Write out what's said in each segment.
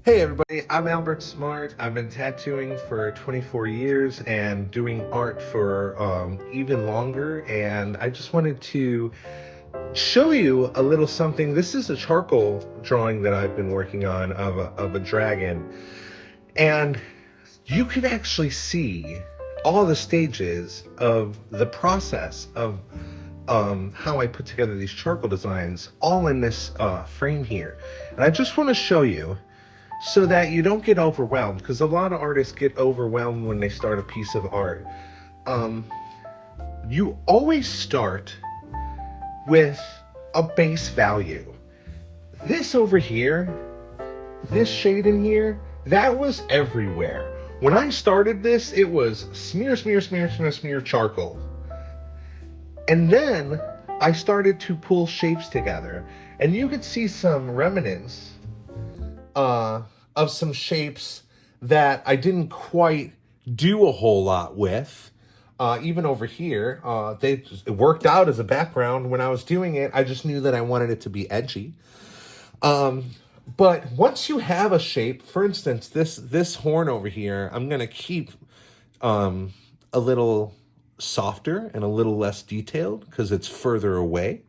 Hey everybody, I'm Albert Smart. I've been tattooing for 24 years and doing art for even longer. And I just wanted to show you a little something. This is a charcoal drawing that I've been working on of a dragon. And you can actually see all the stages of the process of how I put together these charcoal designs all in this frame here. And I just want to show you so that you don't get overwhelmed, because a lot of artists get overwhelmed when they start a piece of art. Um, you always start with a base value. This over here, this shade in here, that was everywhere. When I started this, it was smear, smear, smear, smear, smear charcoal. And then I started to pull shapes together. And you could see some remnants uh, of some shapes that I didn't quite do a whole lot with. Even over here, it worked out as a background when I was doing it. I just knew that I wanted it to be edgy. But once you have a shape, for instance, this horn over here, I'm gonna keep a little softer and a little less detailed because it's further away.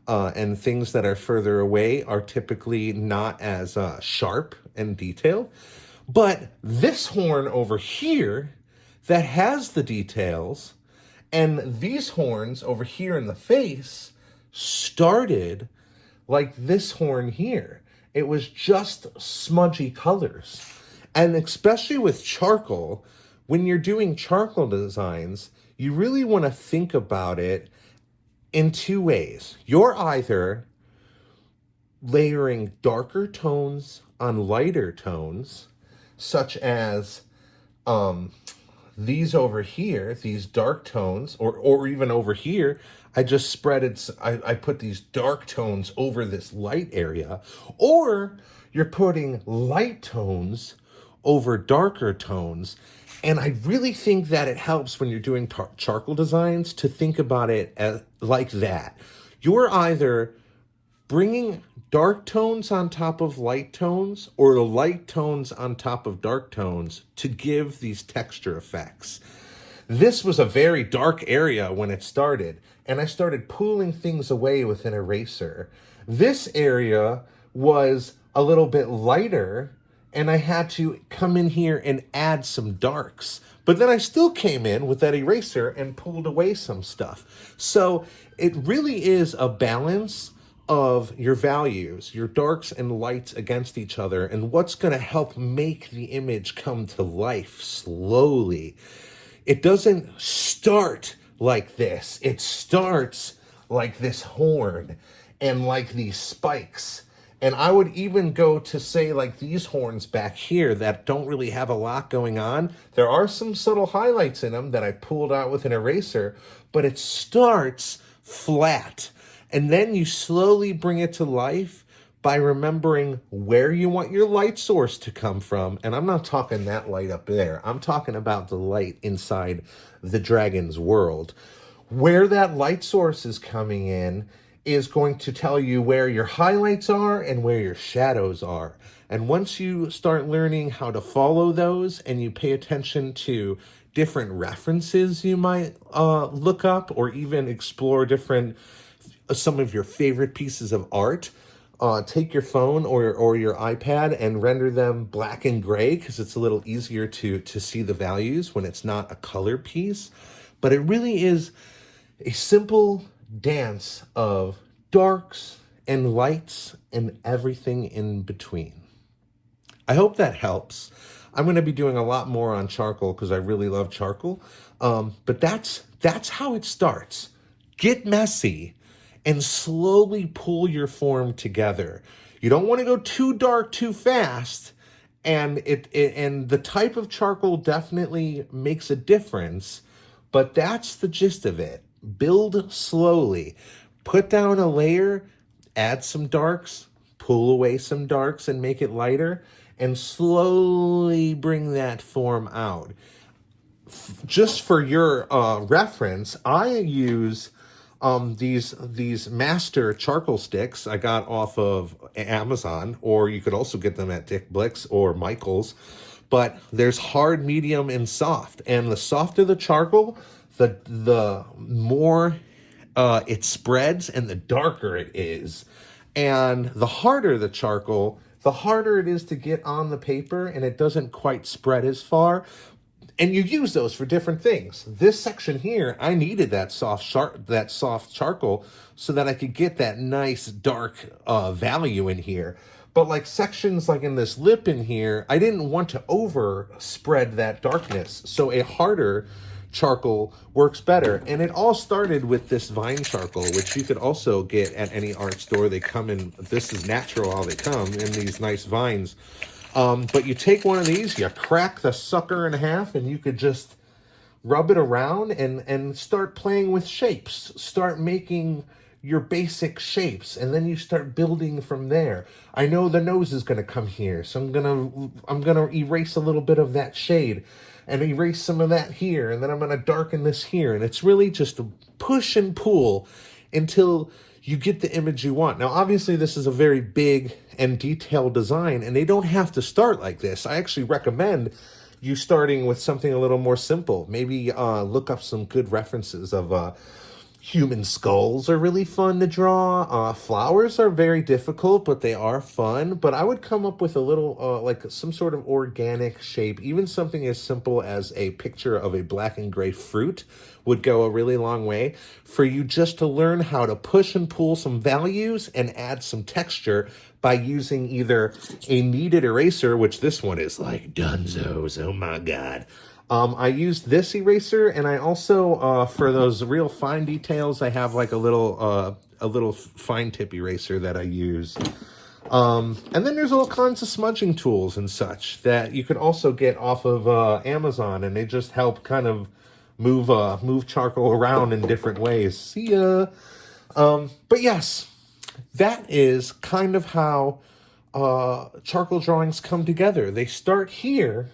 And things that are further away are typically not as sharp and detailed. But this horn over here that has the details, and these horns over here in the face started like this horn here. It was just smudgy colors. And especially with charcoal, when you're doing charcoal designs, you really want to think about it in two ways. You're either layering darker tones on lighter tones, such as these over here, these dark tones, or even over here, I just spread it, I put these dark tones over this light area, or you're putting light tones over darker tones. And I really think that it helps when you're doing charcoal designs to think about it like that. You're either bringing dark tones on top of light tones or light tones on top of dark tones to give these texture effects. This was a very dark area when it started, and I started pulling things away with an eraser. This area was a little bit lighter, and I had to come in here and add some darks. But then I still came in with that eraser and pulled away some stuff. So it really is a balance of your values, your darks and lights against each other, and what's going to help make the image come to life slowly. It doesn't start like this. It starts like this horn and like these spikes. And I would even go to say like these horns back here that don't really have a lot going on. There are some subtle highlights in them that I pulled out with an eraser, but it starts flat. And then you slowly bring it to life by remembering where you want your light source to come from. And I'm not talking that light up there. I'm talking about the light inside the dragon's world. Where that light source is coming in is going to tell you where your highlights are and where your shadows are. And once you start learning how to follow those and you pay attention to different references you might look up or even explore some of your favorite pieces of art, take your phone or your iPad and render them black and gray because it's a little easier to see the values when it's not a color piece. But it really is a simple dance of darks and lights and everything in between. I hope that helps. I'm going to be doing a lot more on charcoal because I really love charcoal. But that's how it starts. Get messy and slowly pull your form together. You don't want to go too dark too fast, and and the type of charcoal definitely makes a difference, but that's the gist of it. Build slowly. Put down a layer, add some darks, pull away some darks and make it lighter, and slowly bring that form out. Just for your reference, I use these master charcoal sticks I got off of Amazon, or you could also get them at Dick Blick's or Michael's. But there's hard, medium, and soft. And the softer the charcoal, the more it spreads and the darker it is. And the harder the charcoal, the harder it is to get on the paper, and it doesn't quite spread as far. And you use those for different things. This section here, I needed that soft charcoal so that I could get that nice dark value in here. But like sections like in this lip in here, I didn't want to over spread that darkness. So a harder charcoal works better. And it all started with this vine charcoal, which you could also get at any art store. They come in, this is natural how they come in these nice vines. But you take one of these, you crack the sucker in half, and you could just rub it around and start playing with shapes. Start making your basic shapes, and then you start building from there. I know the nose is going to come here, so I'm gonna erase a little bit of that shade and erase some of that here, and then I'm going to darken this here. And it's really just a push and pull until you get the image you want. Now, obviously, this is a very big and detailed design, and they don't have to start like this. I actually recommend you starting with something a little more simple. Maybe look up some good references of human skulls are really fun to draw. Flowers are very difficult, but they are fun. But I would come up with a little, like some sort of organic shape. Even something as simple as a picture of a black and gray fruit would go a really long way for you just to learn how to push and pull some values and add some texture by using either a kneaded eraser, which this one is like dunzos, oh my God. I used this eraser, and I also, for those real fine details, I have like a little fine tip eraser that I use. And then there's all kinds of smudging tools and such that you could also get off of Amazon, and they just help kind of move charcoal around in different ways. See ya. But yes, that is kind of how charcoal drawings come together. They start here.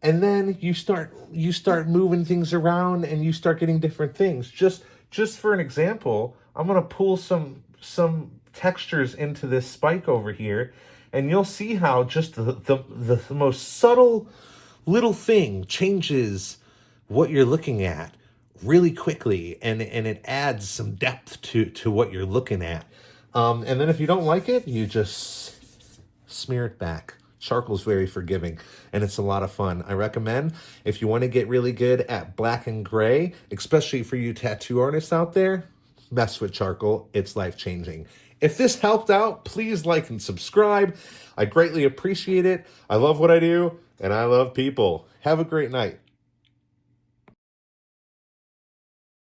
And then you start moving things around, and you start getting different things. Just for an example, I'm gonna pull some textures into this spike over here, and you'll see how just the most subtle little thing changes what you're looking at really quickly, and it adds some depth to what you're looking at. And then if you don't like it, you just smear it back. Charcoal's very forgiving, and it's a lot of fun. I recommend, if you want to get really good at black and gray, especially for you tattoo artists out there, mess with charcoal. It's life-changing. If this helped out, please like and subscribe. I greatly appreciate it. I love what I do, and I love people. Have a great night.